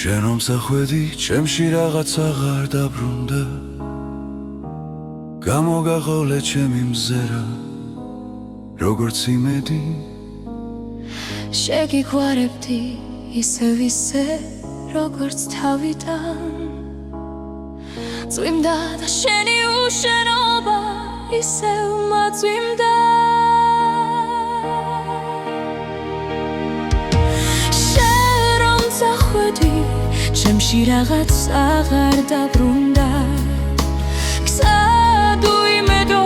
შენ რომ სახვედი ჩემში რაღაც აღარ დაბრუნდა გამოგაღოლე ჩემი მზერა როგორც იმედი შეგიგვარებდი ისევ ისე როგორც თავიდან წვიმდა და შენი უშენობა ისევ მაწვიმდა შენ რომ წახვედი ჩემში რაღაც აღარ დაბრუნდა გზად უიმედო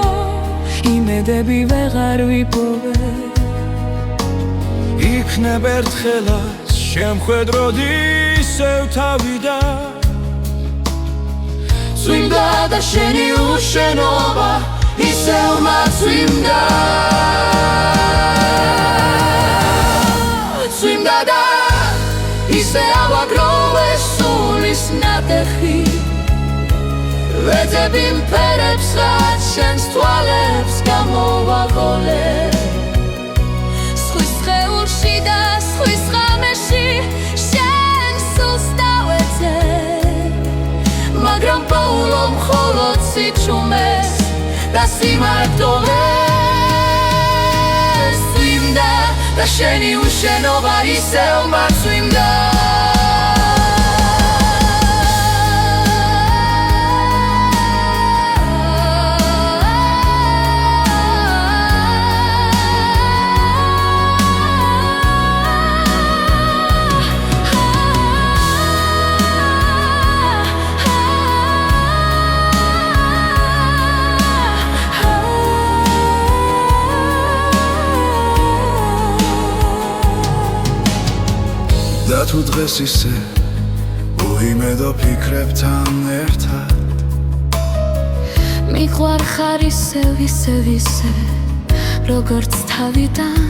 იმედები ვეღარ ვიპოვე იქნებ ერთხელაც შემხვედროდი ისევ თავიდან წვიმდა და შენი უშენობა ისევ მაწვიმდა წვიმდა და ისე ავაგროვე სულის ნატეხი ვეძები მფერებს რაც შენს თვალებს გამოვაღოლე სხვის სხეულში და სხვის ღამეში შენ სულს დავეცე მაგრამ პაულო მხოლოდ სიჩუმეს და სიმარტოვეს წვიმდა და შენი უშენობა ისევ მაწვიმდა და თუ დღეს ისე უიმედო ფიქრებთან ერთად მიყვარ ხარ ისევ როგორც თავიდან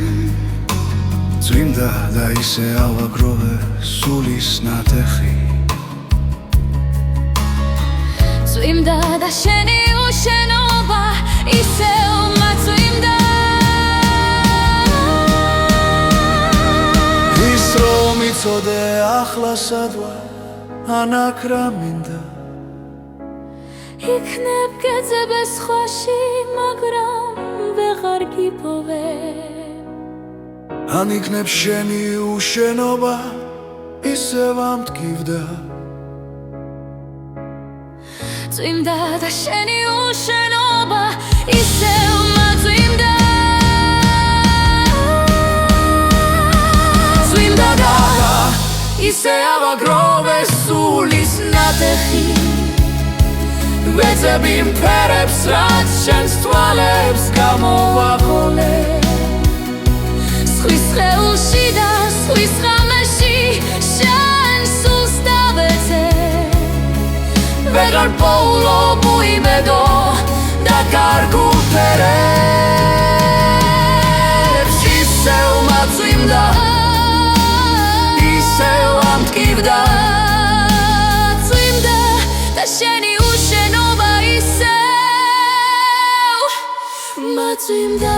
წვიმდა და ისე ავაგროვე სულის ნატეხი წვიმდა და შენი უშენობა ისევ მაწვიმდა იცოდე ახლა სადვარ ან აქ რა მინდა იქნებ გეძებე სხვაში მაგრამ ვეღარ გიპოვე ან იქნებ შენი უშენობა ისევ ამტკივდა წვიმდა და შენი უშენობა ისევ მაწვიმდა წვიმდა და ისე ავაგროვე სულის ნატეხი ვეძები მფერებს რაც შენს თვალებს გამოვაღოლე სხვის სხეულში და სხვის ღამეში შენ სულს დავეცე ვეღარ პოულობ უიმედო და კარგულ ფერებს ისევ მაწვიმდა ამტკივდა წვიმდა და შენი უშენობა ისევ მაწვიმდა